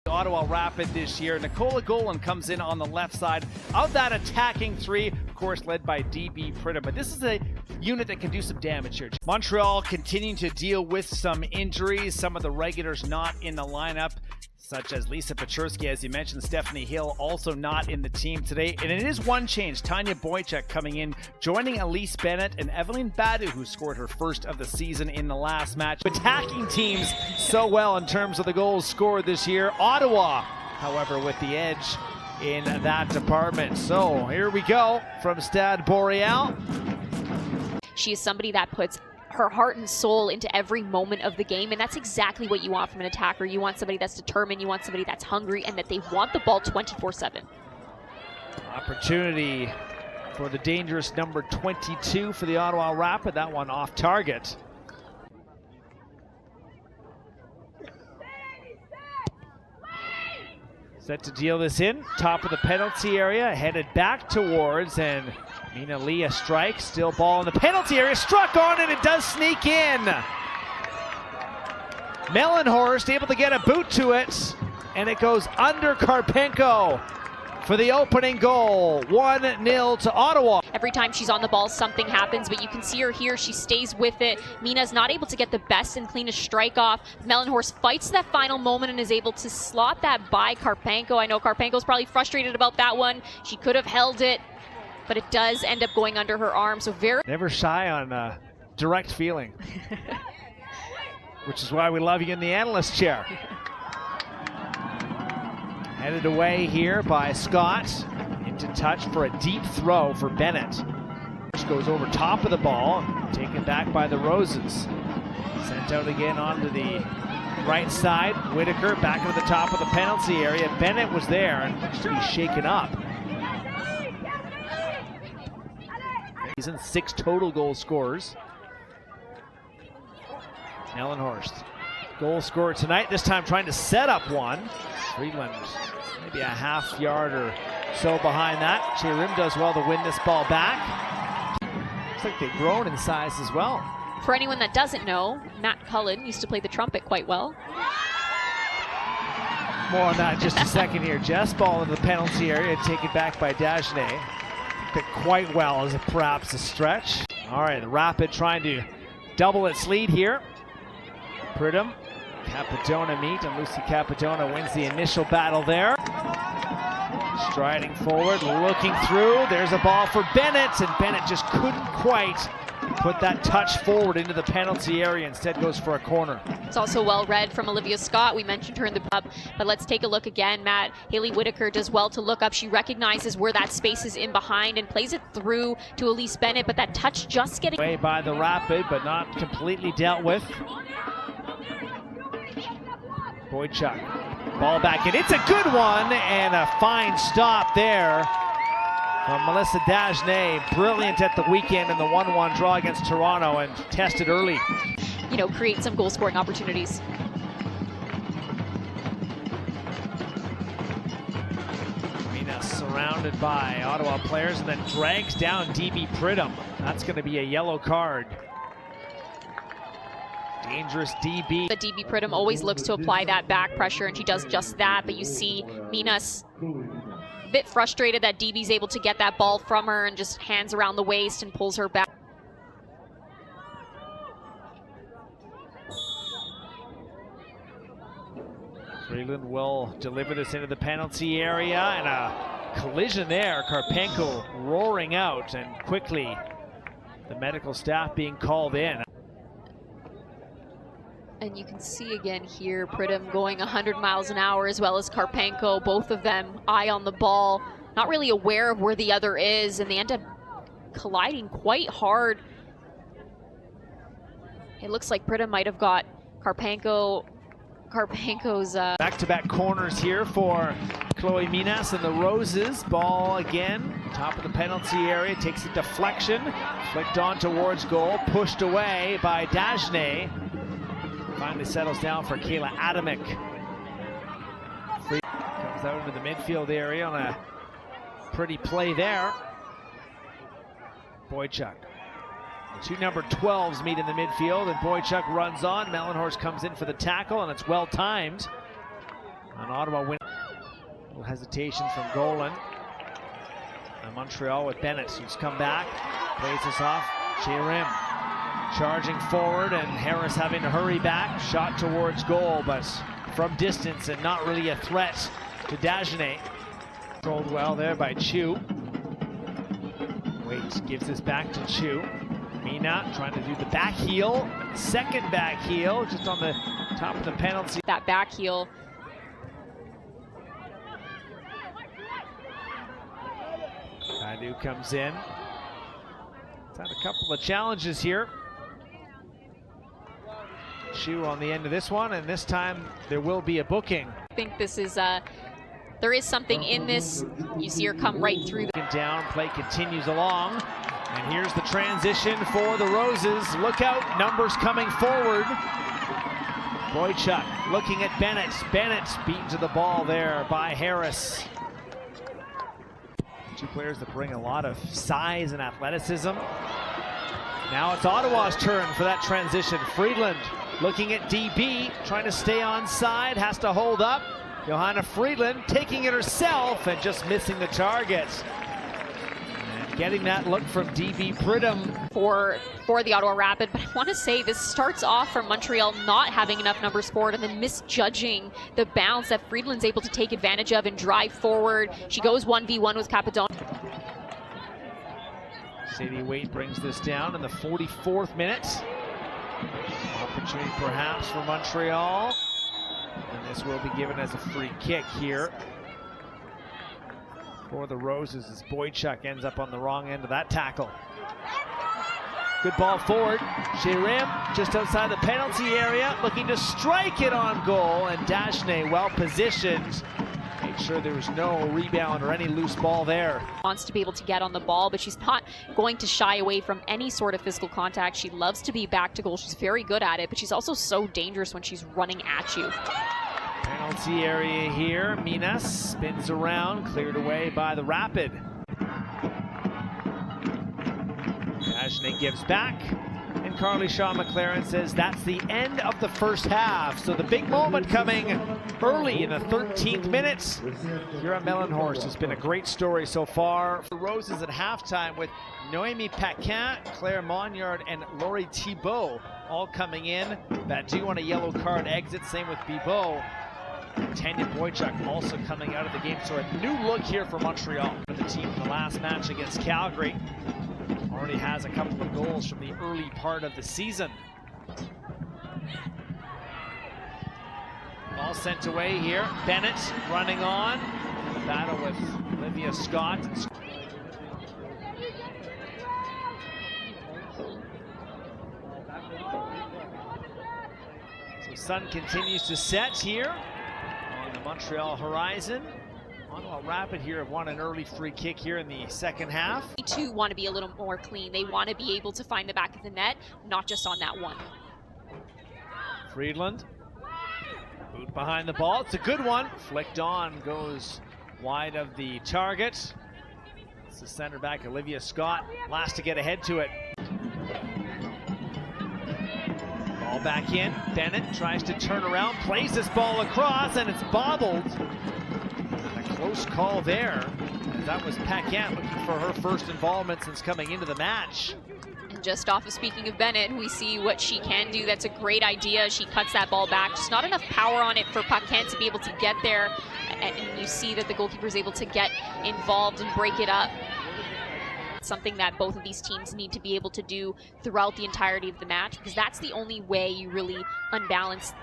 Ottawa Rapid this year. Nicola Golan comes in on the left side of that attacking three, of course led by DB Pridham. But this is a unit that can do some damage here. Montreal continuing to deal with some injuries. Some of the regulars not in the lineup, such as Lisa Pechersky, as you mentioned. Stephanie Hill also not in the team today. And it is one change. Tanya Boychuk coming in, joining Elise Bennett and Evelyn Badu, who scored her first of the season in the last match. Attacking teams so well in terms of the goals scored this year. Ottawa, however, with the edge in that department. So here we go from Stade Boreal. She is somebody that puts her heart and soul into every moment of the game, and that's exactly what you want from an attacker. You want somebody that's determined, you want somebody that's hungry, and that they want the ball 24/7. Opportunity for the dangerous number 22 for the Ottawa Rapid. That one off target. Set to deal this in, top of the penalty area, headed back towards, and Mina Leah strikes, still ball in the penalty area, struck on it does sneak in. Mellenhorst able to get a boot to it, and it goes under Karpenko for the opening goal. 1-0 to Ottawa. Every time she's on the ball, something happens, but you can see her here. She stays with it. Mina's not able to get the best and cleanest strike off. Mellenhorst fights that final moment and is able to slot that by Karpenko. I know Karpenko's probably frustrated about that one. She could have held it, but it does end up going under her arm. So very never shy on direct feeling, which is why we love you in the analyst chair. Headed away here by Scott, into touch for a deep throw for Bennett. Goes over top of the ball, taken back by the Roses. Sent out again onto the right side. Whitaker back into the top of the penalty area. Bennett was there and looks to be shaken up. He's in 6 total goal scorers. Mellenhorst, goal scorer tonight, this time trying to set up one. Friedland maybe a half yard or so behind that. Cherim does well to win this ball back. Looks like they've grown in size as well. For anyone that doesn't know, Matt Cullen used to play the trumpet quite well. More on that in just a second here. Jess, ball into the penalty area, taken back by Dagenet. Picked quite well as perhaps a stretch. All right, the Rapid trying to double its lead here. Pridham, Capadona meet, and Lucy Capadona wins the initial battle there. Striding forward, looking through. There's a ball for Bennett, and Bennett just couldn't quite put that touch forward into the penalty area. Instead goes for a corner. It's also well read from Olivia Scott. We mentioned her in the pub, but let's take a look again. Matt, Haley Whitaker does well to look up. She recognizes where that space is in behind and plays it through to Elise Bennett, but that touch just getting away by the Rapid, but not completely dealt with. Boychuk, ball back in. It's a good one, and a fine stop there from Melissa Dagenet. Brilliant at the weekend in the 1-1 draw against Toronto, and tested early. You know, create some goal scoring opportunities. Mina surrounded by Ottawa players and then drags down DB Pridham. That's going to be a yellow card. Dangerous DB. The DB Pridham always looks to apply that back pressure, and she does just that. But you see Mina's a bit frustrated that DB's able to get that ball from her and just hands around the waist and pulls her back. Freeland will deliver this into the penalty area, and a collision there. Karpenko roaring out, and quickly the medical staff being called in. And you can see again here, Pridham going 100 miles an hour, as well as Karpenko, both of them eye on the ball, not really aware of where the other is, and they end up colliding quite hard. It looks like Pridham might have got Karpenko's back-to-back corners here for Chloe Minas and the Roses. Ball again, top of the penalty area, takes a deflection, flicked on towards goal, pushed away by Dagenet. Finally settles down for Kayla Adamick. Comes out into the midfield area on a pretty play there. Boychuk. The two number 12s meet in the midfield, and Boychuk runs on. Mellenhorst comes in for the tackle, and it's well timed. An Ottawa win. A little hesitation from Golan. And Montreal with Bennett, who's come back. Plays this off. Rim charging forward, and Harris having to hurry back. Shot towards goal, but from distance and not really a threat to Dagenet. Controlled well there by Chu. Waits gives this back to Chu. Mina trying to do the back heel. Second back heel, just on the top of the penalty. That back heel. Badu comes in. He's had a couple of challenges here. Chu on the end of this one, and this time there will be a booking. I think this is there is something in this. You see her come right through. Down, play continues along, and here's the transition for the Roses. Look out, numbers coming forward. Boychuk looking at Bennett. Bennett beaten to the ball there by Harris. Two players that bring a lot of size and athleticism. Now it's Ottawa's turn for that transition. Friedland looking at DB, trying to stay on side, has to hold up. Johanna Friedland taking it herself and just missing the target. And getting that look from DB Pridham. For the Ottawa Rapid, but I want to say this starts off from Montreal not having enough numbers forward and then misjudging the bounce that Friedland's able to take advantage of and drive forward. She goes 1v1 with Capadon. Sadie Waite brings this down in the 44th minute. Opportunity perhaps for Montreal. And this will be given as a free kick here for the Roses as Boychuk ends up on the wrong end of that tackle. Good ball forward. Rim just outside the penalty area, looking to strike it on goal, and Dagenet well positioned. Made sure there was no rebound or any loose ball there. Wants to be able to get on the ball, but she's not going to shy away from any sort of physical contact. She loves to be back to goal. She's very good at it, but she's also so dangerous when she's running at you. Penalty area here. Minas spins around, cleared away by the Rapid. Dagenet gives back, and Carly Shaw McLaren says that's the end of the first half. So the big moment coming early in the 13th minute here at Mellenhorst. Has been a great story so far. The Roses at halftime with Noémie Paquin, Claire Monyard, and Laurie Thibault all coming in. Badu on a yellow card exit, same with Bibeau. Tanya Boychuk also coming out of the game. So a new look here for Montreal. For the team in the last match against Calgary. Already has a couple of goals from the early part of the season. Ball sent away here. Bennett running on. Battle with Olivia Scott. So sun continues to set here on the Montreal horizon. Ottawa Rapid here have won an early free kick here in the second half. They too want to be a little more clean. They want to be able to find the back of the net, not just on that one. Friedland, boot behind the ball. It's a good one. Flicked on, goes wide of the target. It's the center back, Olivia Scott, last to get ahead to it. Ball back in. Bennett tries to turn around, plays this ball across, and it's bobbled. Close call there. That was Paquin looking for her first involvement since coming into the match. And just off of speaking of Bennett, we see what she can do. That's a great idea. She cuts that ball back. Just not enough power on it for Paquin to be able to get there. And you see that the goalkeeper is able to get involved and break it up. Something that both of these teams need to be able to do throughout the entirety of the match, because that's the only way you really unbalance.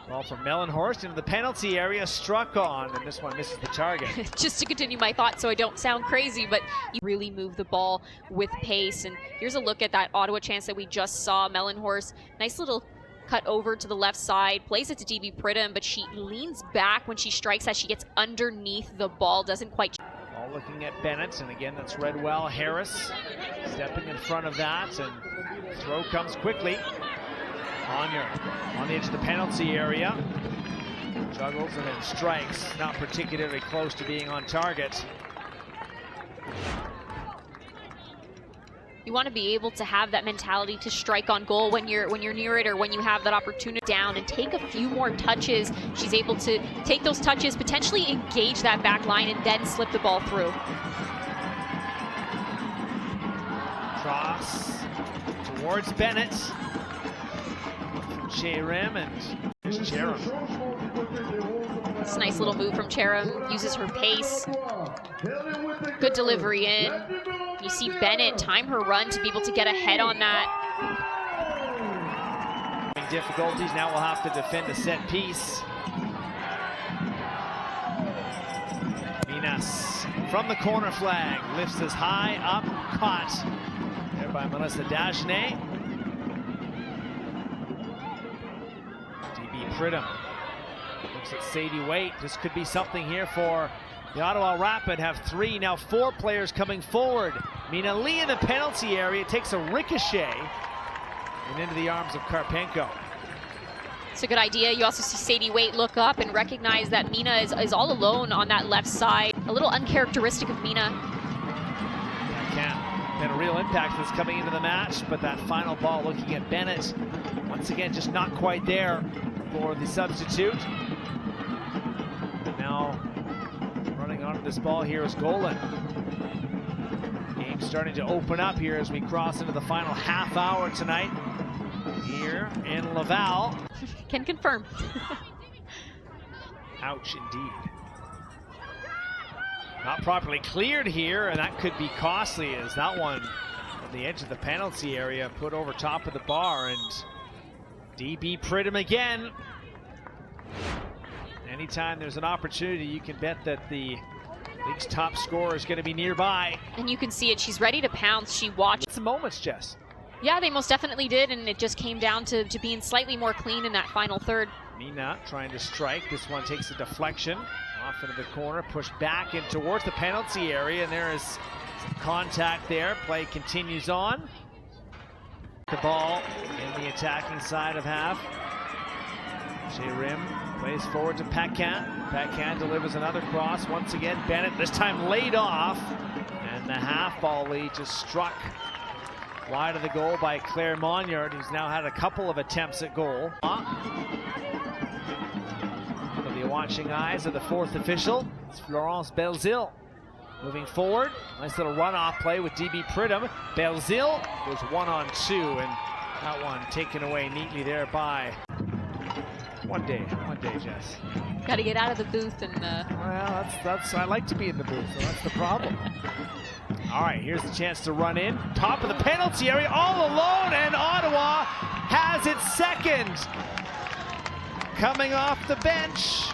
Ball from Mellenhorst into the penalty area, struck on, and this one misses the target. Just to continue my thought so I don't sound crazy, but you really move the ball with pace. And here's a look at that Ottawa chance that we just saw. Mellenhorst, nice little cut over to the left side, plays it to DB Pridham, but she leans back when she strikes as she gets underneath the ball, doesn't quite. All looking at Bennett, and again, that's read well. Harris stepping in front of that, and throw comes quickly. On the edge of the penalty area. Juggles and then strikes. Not particularly close to being on target. You want to be able to have that mentality to strike on goal when you're near it, or when you have that opportunity down, and take a few more touches. She's able to take those touches, potentially engage that back line, and then slip the ball through. Cross towards Bennett. Cherim and there's Cherim. It's a nice little move from Cherim. Uses her pace. Good delivery in. You see Bennett time her run to be able to get ahead on that. Difficulties, now we'll have to defend a set piece. Minas from the corner flag, lifts us high up, caught there by Melissa Dagenet. DB Pridham looks at Sadie Waite. This could be something here for the Ottawa Rapid. Have 3, now 4 players coming forward. Mina Lee in the penalty area, takes a ricochet and into the arms of Karpenko. It's a good idea. You also see Sadie Waite look up and recognize that Mina is all alone on that left side. A little uncharacteristic of Mina. That been a real impact that's coming into the match, but that final ball looking at Bennett, once again just not quite there for the substitute. And now running onto this ball here is Golan. Game starting to open up here as we cross into the final half hour tonight here in Laval. Can confirm. Ouch indeed. Not properly cleared here, and that could be costly, as that one on the edge of the penalty area put over top of the bar, and DB Pridham again. Anytime there's an opportunity, you can bet that the league's top scorer is going to be nearby. And you can see it. She's ready to pounce. She watched. Some moments, Jess. Yeah, they most definitely did, and it just came down to being slightly more clean in that final third. Mina trying to strike. This one takes a deflection off into the corner, pushed back and towards the penalty area, and there is some contact there. Play continues on. The ball in the attacking side of half. Cherim plays forward to Paquin. Paquin delivers another cross. Once again, Bennett, this time laid off, and the half volley just struck wide of the goal by Claire Monyard, who's now had a couple of attempts at goal. For the watching eyes of the 4th official, it's Florence Belzile moving forward. Nice little runoff play with DB Pridham. Belzile goes 1-on-2, and that one taken away neatly there by one day, Jess. Got to get out of the booth and. Well, that's. I like to be in the booth, so that's the problem. All right, here's the chance to run in. Top of the penalty area, all alone, and Ottawa has its second. Coming off the bench,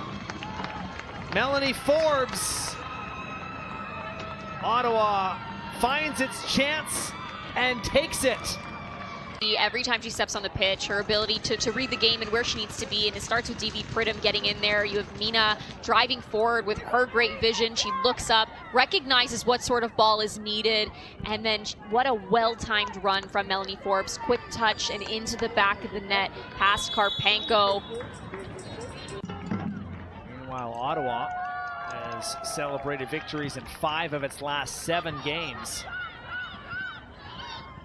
Melanie Forbes. Ottawa finds its chance and takes it. Every time she steps on the pitch, her ability to read the game and where she needs to be, and it starts with DB Pridham getting in there. You have Mina driving forward with her great vision. She looks up, recognizes what sort of ball is needed, and then what a well-timed run from Melanie Forbes. Quick touch and into the back of the net, past Karpenko. Meanwhile, Ottawa has celebrated victories in 5 of its last 7 games.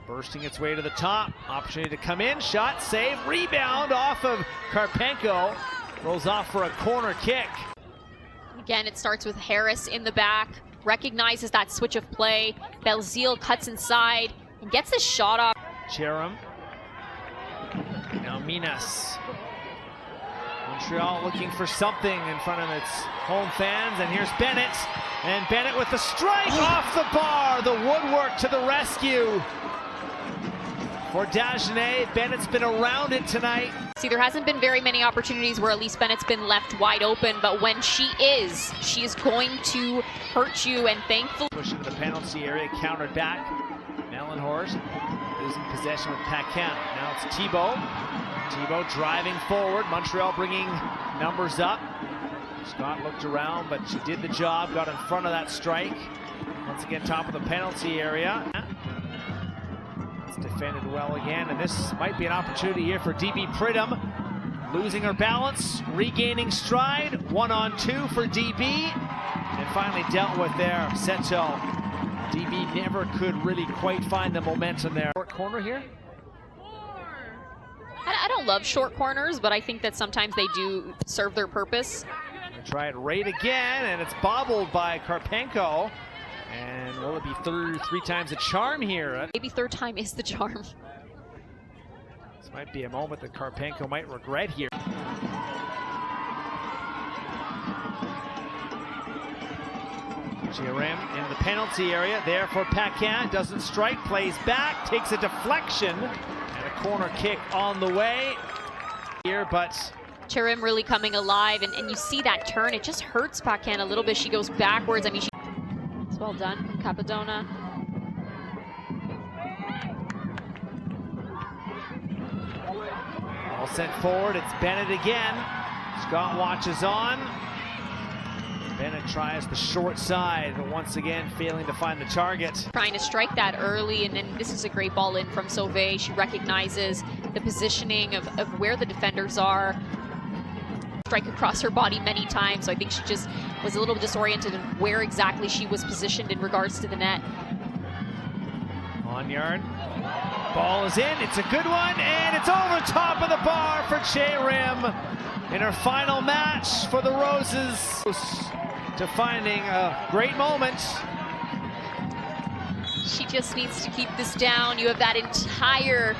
Bursting its way to the top, opportunity to come in, shot, save, rebound off of Karpenko, rolls off for a corner kick. Again, it starts with Harris in the back, recognizes that switch of play. Belzile cuts inside and gets the shot off. Cherim, now Minas. Montreal looking for something in front of its home fans, and here's Bennett, and Bennett with the strike off the bar, the woodwork to the rescue. For Dagenet, Bennett's been around it tonight. See, there hasn't been very many opportunities where Elise Bennett's been left wide open, but when she is going to hurt you, and thankfully. Push into the penalty area, countered back. Mellenhorst losing possession with Paquin. Now it's Thibault. Thibault driving forward. Montreal bringing numbers up. Scott looked around, but she did the job, got in front of that strike. Once again, top of the penalty area. Defended well again, and this might be an opportunity here for DB Pridham. Losing her balance, regaining stride, 1-on-2 for DB, and finally dealt with there. Seto DB never could really quite find the momentum there. Short corner here. I don't love short corners, but I think that sometimes they do serve their purpose. Try it right again, and it's bobbled by Karpenko. And will it be three times a charm here? Maybe third time is the charm. This might be a moment that Karpenko might regret here. Chiarem in the penalty area, there for Paquin, doesn't strike, plays back, takes a deflection, and a corner kick on the way here, but Chiarem really coming alive, and you see that turn, it just hurts Paquin a little bit. She goes backwards. I mean, it's well done from Capadona. All sent forward, it's Bennett again. Scott watches on. Bennett tries the short side, but once again failing to find the target. Trying to strike that early, and then this is a great ball in from Sauvé. She recognizes the positioning of where the defenders are. Strike across her body many times, so I think she just was a little disoriented in where exactly she was positioned in regards to the net. On yard, ball is in, it's a good one, and it's over top of the bar for Chiarem in her final match for the Roses. To finding a great moment. She just needs to keep this down. You have that entire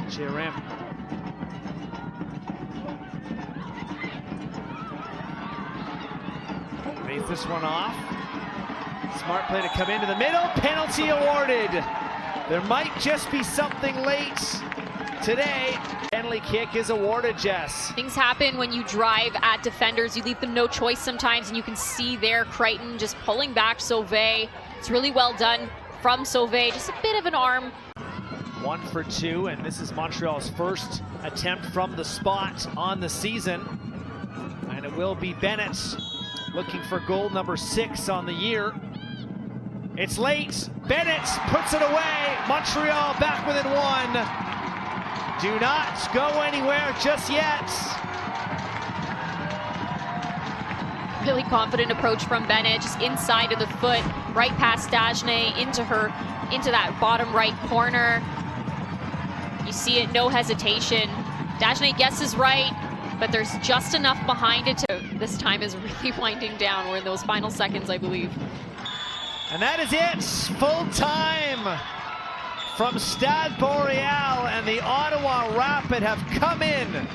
Chiarem. Lays this one off. Smart play to come into the middle. Penalty awarded. There might just be something late today. Penalty kick is awarded, Jess. Things happen when you drive at defenders. You leave them no choice sometimes, and you can see there Crichton just pulling back Sauvé. It's really well done from Sauvé. Just a bit of an arm. 1 for 2, and this is Montreal's first attempt from the spot on the season. And it will be Bennett looking for goal number 6 on the year. It's late. Bennett puts it away. Montreal back within 1. Do not go anywhere just yet. Really confident approach from Bennett, just inside of the foot, right past Dagenet, into that bottom right corner. You see it, no hesitation. Dagenet guesses right, but there's just enough behind it to, this time is really winding down. We're in those final seconds, I believe. And that is it, full time from Stade Boreal, and the Ottawa Rapid have come in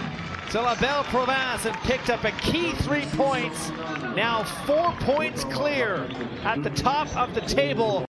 to La Belle Province and picked up a key 3 points. Now 4 points clear at the top of the table.